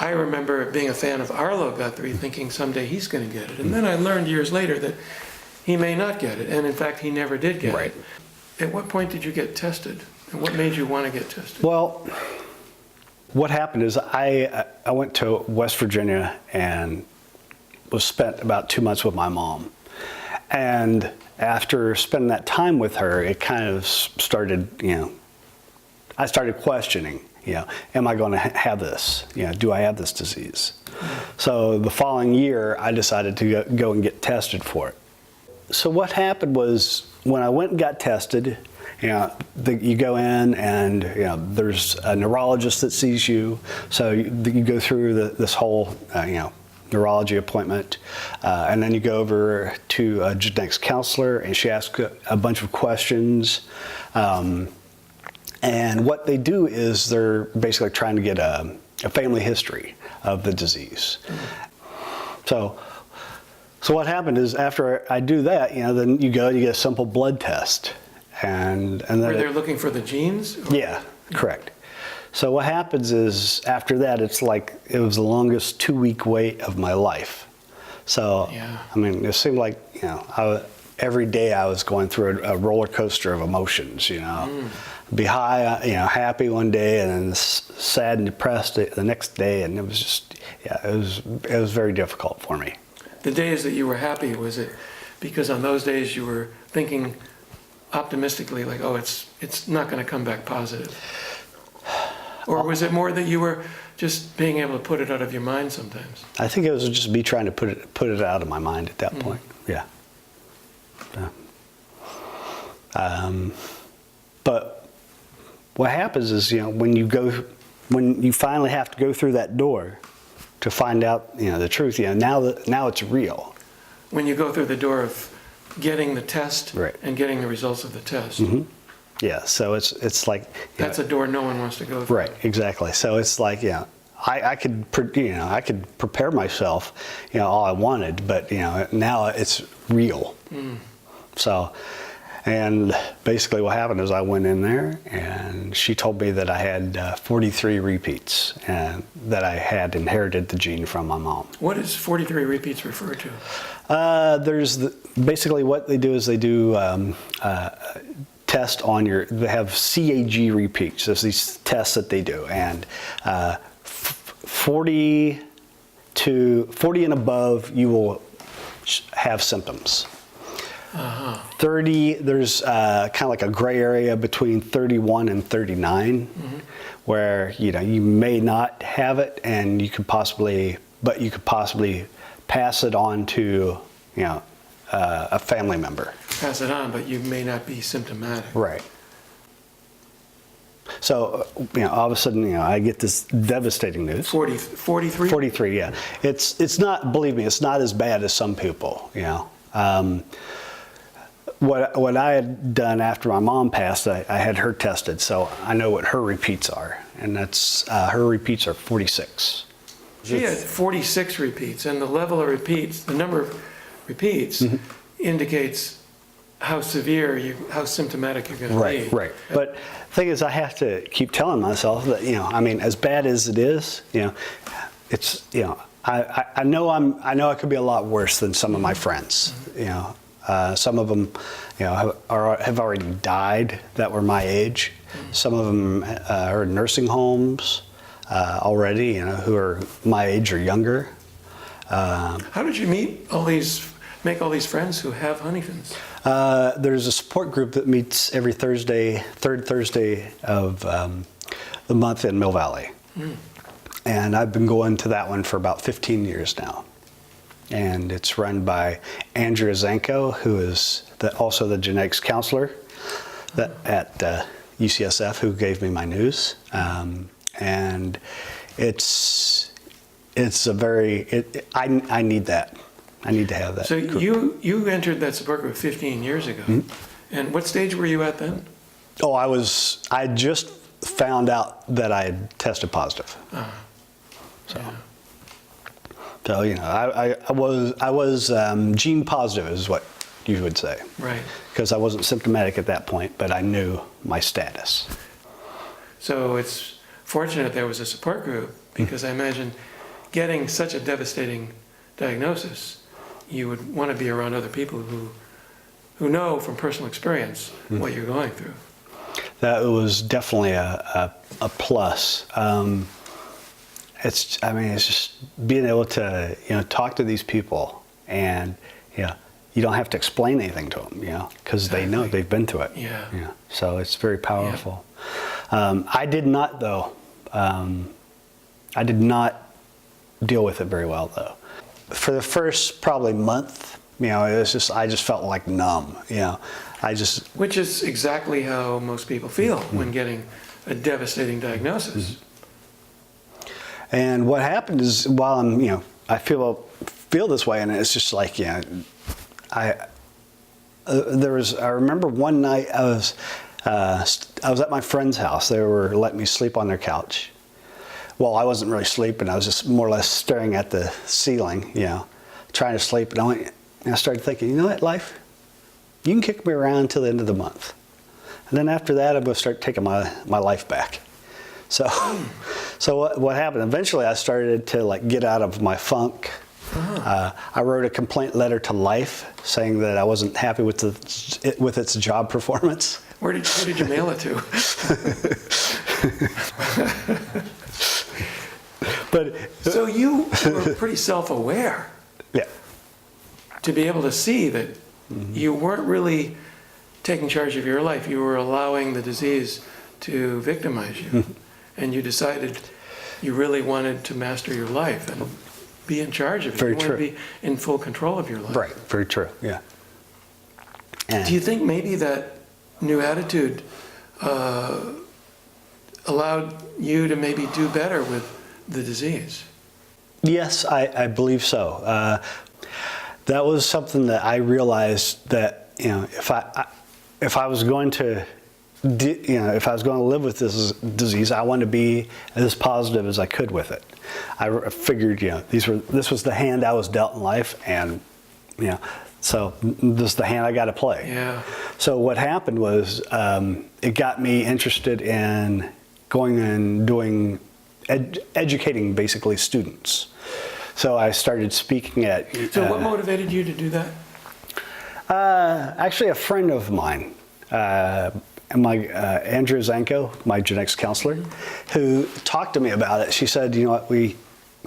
I remember being a fan of Arlo Guthrie, thinking someday he's going to get it. And then I learned years later that he may not get it. And in fact, he never did get it. At what point did you get tested? And what made you want to get tested? Well, what happened is I went to West Virginia and was spent about 2 months with my mom. And after spending that time with her, it kind of started, I started questioning, am I going to have this? Do I have this disease? So the following year, I decided to go and get tested for it. So what happened was when I went and got tested, you go in and there's a neurologist that sees you. So you go through this whole neurology appointment, and then you go over to a genetics counselor, and she asks a bunch of questions. And what they do is they're basically trying to get a family history of the disease. So what happened is after I do that, then you go and you get a simple blood test. And then where they're looking for the genes? Or? Yeah, correct. So what happens is after that, it's like it was the longest 2-week wait of my life. So, yeah. I mean, it seemed like, every day I was going through a roller coaster of emotions, Be high, happy one day and then sad and depressed the next day. And it was just, it was very difficult for me. The days that you were happy, was it because on those days you were thinking optimistically, like, oh, it's not going to come back positive? Or was it more that you were just being able to put it out of your mind sometimes? I think it was just me trying to put it out of my mind at that point. Yeah. But what happens is, when you finally have to go through that door to find out, the truth, now it's real. When you go through the door of getting the test Right. and getting the results of the test. Mm-hmm. Yeah, so it's like that's a door no one wants to go through. Right, exactly. So it's like I could prepare myself all I wanted, but now it's real. So, and basically what happened is I went in there and she told me that I had 43 repeats and that I had inherited the gene from my mom. What does 43 repeats refer to? Basically what they do is they do test on they have CAG repeats. There's these tests that they do, and 40 and above, you will have symptoms. 30, there's kind of like a gray area between 31 and 39, where you may not have it, and you could possibly pass it on to a family member. Pass it on, but you may not be symptomatic. Right. So, all of a sudden, I get this devastating news. 43? 43, yeah. It's not, believe me, it's not as bad as some people, What I had done after my mom passed, I had her tested, so I know what her repeats are, and that's, her repeats are 46. She had 46 repeats, and the level of repeats, the number of repeats, indicates how severe, how symptomatic you're going to be. Right. But the thing is, I have to keep telling myself that, as bad as it is, it's, I know I could be a lot worse than some of my friends. Some of them, have already died that were my age. Some of them are in nursing homes already, who are my age or younger. How did you make all these friends who have Huntington's? There's a support group that meets every third Thursday of the month in Mill Valley. And I've been going to that one for about 15 years now. And it's run by Andrea Zanko, who is also the genetics counselor at UCSF, who gave me my news. And it's a very, I need that. I need to have that. So you entered that support group 15 years ago. And what stage were you at then? Oh, I just found out that I had tested positive. So I was gene positive is what you would say. Right. Because I wasn't symptomatic at that point, but I knew my status. So it's fortunate there was a support group, because I imagine getting such a devastating diagnosis, you would want to be around other people who know from personal experience what you're going through. That was definitely a plus. It's just being able to, talk to these people, and, you don't have to explain anything to them, because they know, they've been through it. Yeah. So it's very powerful. Yeah. I did not, though. I did not deal with it very well, though. For the first probably month, it was I just felt like numb, Which is exactly how most people feel when getting a devastating diagnosis. And what happened is, while I'm, I feel this way, and it's just like, I remember one night I was at my friend's house. They were letting me sleep on their couch. Well, I wasn't really sleeping. I was just more or less staring at the ceiling, trying to sleep. And I started thinking, you know what, life? You can kick me around until the end of the month. And then after that, I'm going to start taking my life back. So what happened? Eventually, I started to get out of my funk. I wrote a complaint letter to Life saying that I wasn't happy with its job performance. Where did you mail it to? So you were pretty self-aware. Yeah. To be able to see that you weren't really taking charge of your life. You were allowing the disease to victimize you. And you decided you really wanted to master your life and be in charge of it. Very you true. Want to be in full control of your life. Right, very true, yeah. And do you think maybe that new attitude allowed you to maybe do better with the disease? Yes, I believe so. That was something that I realized that, if I was going to live with this disease, I wanted to be as positive as I could with it. I figured, this was the hand I was dealt in life, and, so this is the hand I got to play. Yeah. So what happened was, it got me interested in going and doing, educating basically students. So I started speaking at. So what motivated you to do that? Actually, a friend of mine. Andrew Zanko, my genetics counselor, who talked to me about it. She said, you know what,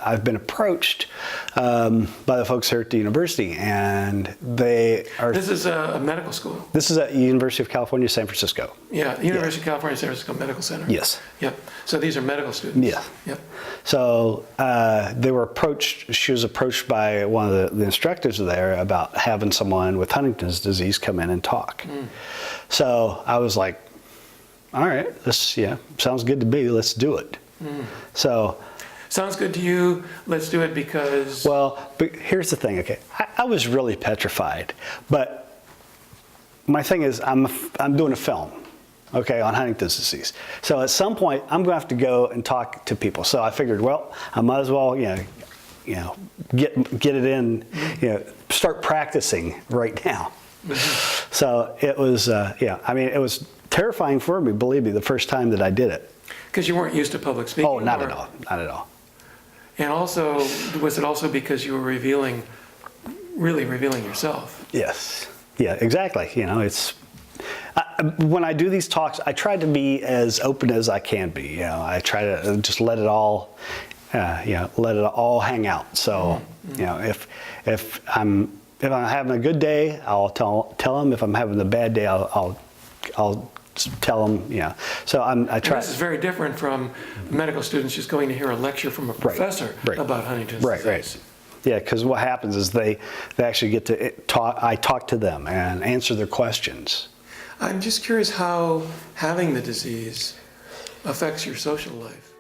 I've been approached by the folks here at the university, and they are... This is a medical school? This is at University of California, San Francisco. Yeah, University of California, San Francisco Medical Center. Yes. Yep. So these are medical students? Yeah. Yep. So they were approached, she was approached by one of the instructors there about having someone with Huntington's disease come in and talk. So I was like, all right, this sounds good to me, let's do it. So... Sounds good to you, let's do it because... Well, but here's the thing, okay. I was really petrified, but my thing is I'm doing a film, okay, on Huntington's disease. So at some point, I'm going to have to go and talk to people. So I figured, well, I might as well, get it in, start practicing right now. So it was, it was terrifying for me, believe me, the first time that I did it. Because you weren't used to public speaking? Oh, not at all, not at all. And also, was it also because you were really revealing yourself? Yes. Yeah, exactly. It's when I do these talks, I try to be as open as I can be. I try to just let it all, let it all hang out. So, if I'm having a good day, I'll tell them. If I'm having a bad day, I'll tell them, So I try. And this is very different from medical students just going to hear a lecture from a professor about Huntington's disease. Right. Yeah, because what happens is they actually get to talk. I talk to them and answer their questions. I'm just curious how having the disease affects your social life.